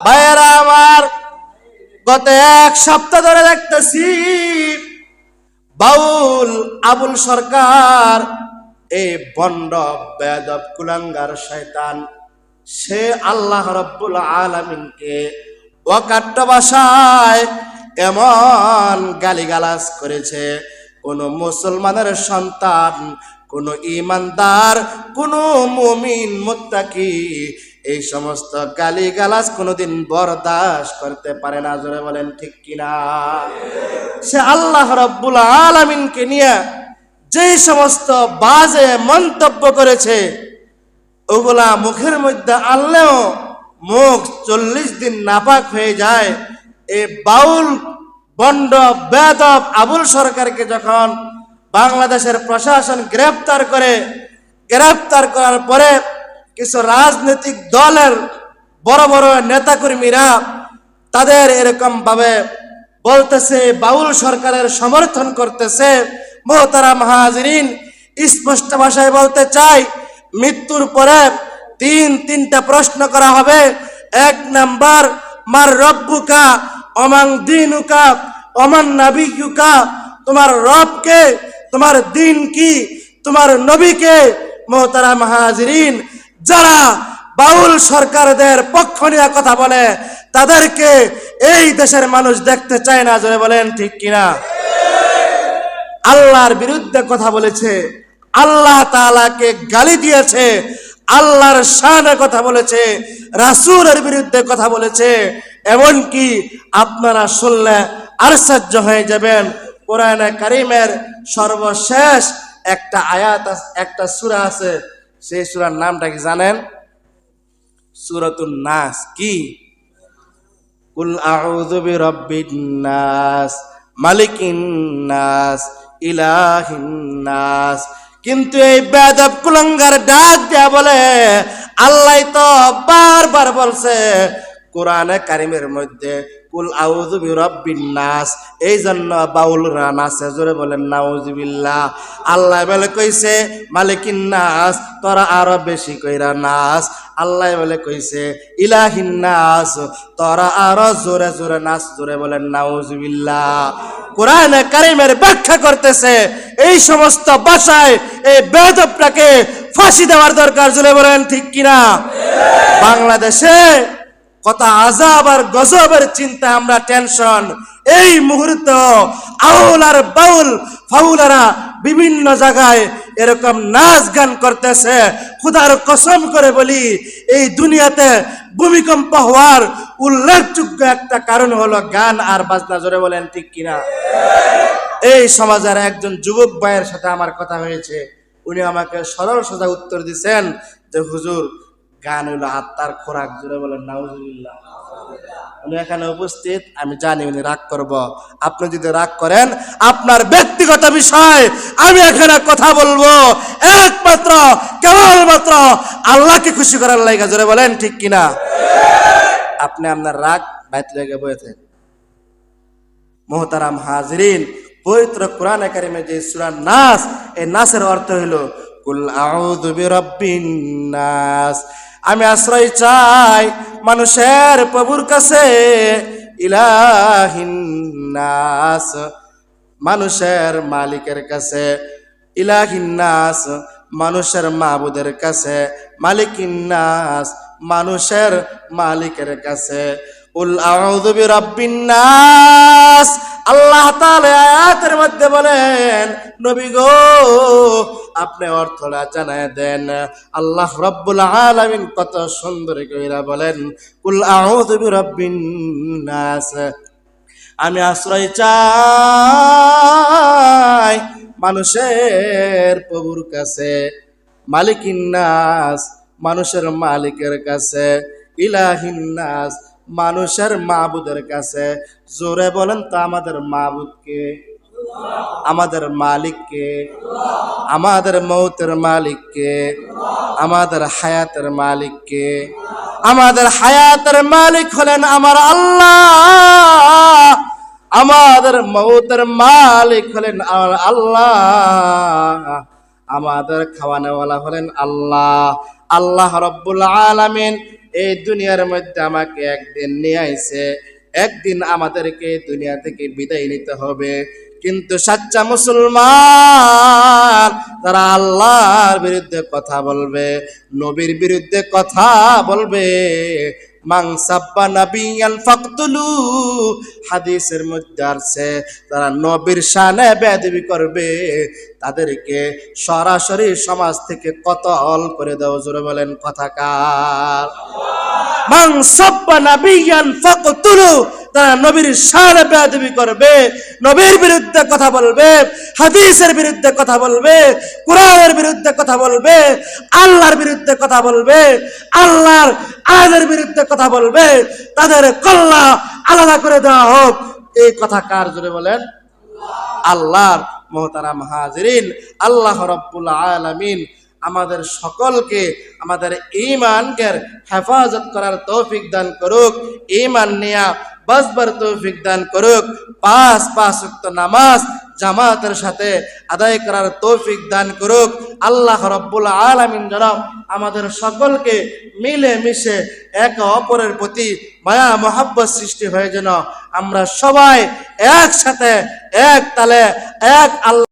ভাইয়েরা আমার, গত এক সপ্তাহ ধরে দেখতেছি বাউল আবুল সরকার, এই বন্ড বেয়াদব কুলাঙ্গার শয়তান, সে আল্লাহ রাব্বুল আলামিনকে অকাট্য ভাষায় এমন গালিগালাজ করেছে, কোন মুসলমানের সন্তান, কোন ঈমানদার, কোন মুমিন মুত্তাকি এই সমস্ত গালিগালাজ কোনোদিন বরদাস্ত করতে পারে না। জোরে বলেন ঠিক কিনা? সে আল্লাহ রাব্বুল আলামিনকে নিয়ে যে সমস্ত বাজে মন্তব্য করেছে, ওগুলা মুখের মধ্যে আনলেও মুখ 40 দিন নাপাক হয়ে যায়। এই বাউল বন্ড বেয়াদব আবুল সরকারকে যখন বাংলাদেশের প্রশাসন গ্রেফতার করার পরে কিছু রাজনৈতিক দলের বড় বড় নেতাকর্মীরা তাদের এরকম ভাবে বলতেছে, বাউল সরকারের সমর্থন করতেছে। মোহতারাম হাজিরিন, স্পষ্ট ভাষায় বলতে চাই, মৃত্যুর পরে তিনটা প্রশ্ন করা হবে। 1 নাম্বার, মার রব্বুকা ওমান দীনুকা ওমান নাবিয়ুকা, তোমার রবকে, তোমার দিন কি, তোমার নবীকে। মোহতারাম হাজিরিন, যারা বাউল সরকারদের পক্ষ নিয়ে কথা বলে তাদেরকে এই দেশের মানুষ দেখতে চায় না। জোরে বলেন ঠিক কিনা? আল্লাহর বিরুদ্ধে কথা বলেছে, আল্লাহ তাআলাকে গালি দিয়েছে, আল্লাহর শানে কথা বলেছে, রাসূলের বিরুদ্ধে কথা বলেছে। এমনকি আপনারা শুনলে আশ্চর্য হয়ে যাবেন, কোরআনে কারীমের সর্বশেষ একটা আয়াত, একটা সূরা আছে, সেই সূরার নামটা কি জানেন? সূরাতুন নাস। কি? কুল আউযু বিরাব্বিন নাস মালিকিন নাস ইলাহিন নাস। কিন্তু এই বেয়াদব কুলাঙ্গার ডাক দেয়া বলে, আল্লাহ তো বারবার বলছে কোরআনে কারীমের মধ্যে কুল আউযু বিরাব্বিন নাস, এই জন্য বাউলরা নাসে। জোরে বলেন নাউযুবিল্লাহ। আল্লাহ বলে কইছে মালিকিন নাস, তোরা আরো বেশি কইরা নাস। আল্লাহ বলে কইছে ইলাহিন নাস, তোরা আরো জোরে জোরে নাস। জোরে বলেন নাউযুবিল্লাহ। কোরআনে কারীমের ব্যাখ্যা করতেছে, এই সমস্ত ভাষায় এই বেয়াদবটাকে ফাঁসি দেওয়ার দরকার। জোরে বলেন ঠিক কিনা? বাংলাদেশে কত আযাব আর গজবের চিন্তা, আমরা টেনশন। এই মুহূর্তে আউল আর বাউল ফাউলারা বিভিন্ন জায়গায় এরকম নাচ গান করতেছে। খোদার কসম করে বলি, এই দুনিয়াতে ভূমিকম্প হওয়ার উল্লেখযোগ্য একটা কারণ হলো গান আর বাজনা। জোরে বলেন ঠিক কিনা? এই সমাজের একজন যুবক ভাইয়ের সাথে আমার কথা হয়েছে, উনি আমাকে সরল সোজা উত্তর দিচ্ছেন যে হুজুর, গান হইল আত্মার খোরাক। জোরে বলেন নাউযুবিল্লাহ। উনি এখানে উপস্থিত, আমি জানি উনি রাগ করব। আপনি যদি রাগ করেন, আপনার ব্যক্তিগত বিষয়, আমি এখানে কথা বলবো একমাত্র কেবলমাত্র আল্লাহকে খুশি করার লাগা। জোরে বলেন ঠিক কিনা? আপনি আপনার রাগ বাইরে লেগে বসেছেন। মোহতারাম হাজিরিন, পবিত্র কোরআনে কারীমে যে সূরা নাস, এই নাসের অর্থ হলো কুল আউযু বিরাব্বিন নাস, আমি আশ্রয় চাই মানুষের প্রভুর কাছে, ইলাহিন নাস, মানুষের মালিকের কাছে, ইলাহিন নাস, মানুষের মাবুদের কাছে, মালিকিন নাস, মানুষের মালিকের কাছে। কুল আউযু বিরাব্বিন নাস, আল্লাহ তাআলা আয়াতের মধ্যে বলেন, নবী গো আপনি অর্থটা জানায় দেন। আল্লাহ রাব্বুল আলামিন কত সুন্দর কইরা বলেন, কুল আউযু বিরাব্বিন নাস, আমি আশ্রয় চাই মানুষের প্রভুর কাছে, মালিকিন নাস, মানুষের মালিকের কাছে, ইলাহিন নাস, মানুষের মাবুদের কাছে। জোরে বলেন তো, আমাদের মাবুদ কে? আমাদের মালিক কে? আমাদের মৌতের মালিক কে? আমাদের হায়াতের মালিক কে? আমাদের হায়াতের মালিক হলেন আমার আল্লাহ, আমাদের মৌতের মালিক হলেন আমার আল্লাহ, আমাদের খাওয়ানোওয়ালা হলেন আল্লাহ। আল্লাহ রাব্বুল আলামিন এই দুনিয়ার মধ্যে আমাকে একদিন নিয়ে আইছে, একদিন আমাদেরকে দুনিয়া থেকে বিদায় নিতে হবে। কিন্তু সাচ্চা মুসলমান তারা আল্লাহর বিরুদ্ধে কথা বলবে, নবীর বিরুদ্ধে কথা বলবে। মান সাব্বা নাবিয়ান ফাকতুলু, হাদিসের মধ্যে আছে তারা নবীর শানে বেয়াদবি করবে, তাদেরকে সরাসরি সমাজ থেকে কতল করে দাও। জোরে বলেন কথাকার। মান সাব্বা নাবিয়ান ফাকতুলু, তারা নবীর শানে বেয়াদবি করবে, নবীর বিরুদ্ধে কথা বলবে, হাদিসের বিরুদ্ধে কথা বলবে, কোরআনের বিরুদ্ধে কথা বলবে, আল্লাহর বিরুদ্ধে কথা বলবে, আল্লাহর আইনের বিরুদ্ধে কথা বলবে, তাদের কল্লা আলাদা করে দেওয়া হোক। এই কথা কার? জোরে বলেন আল্লাহর। মুহতারাম হাজিরিন, আল্লাহ রাব্বুল আলামিন আমাদের সকলকে আমাদের ঈমানকে হেফাজত করার তৌফিক দান করুক, ঈমান নিয়া বাঁচবার তৌফিক দান করুক, পাঁচ ওয়াক্ত নামাজ জামাতের সাথে আদায় করার তৌফিক দান করুক। আল্লাহ রাব্বুল আলামিন যেন আমাদের সকলকে মিলে মিশে একে অপরের প্রতি মায়া মহব্বত সৃষ্টি হয়ে যেন আমরা সবাই একসাথে এক তালে এক আল্লাহ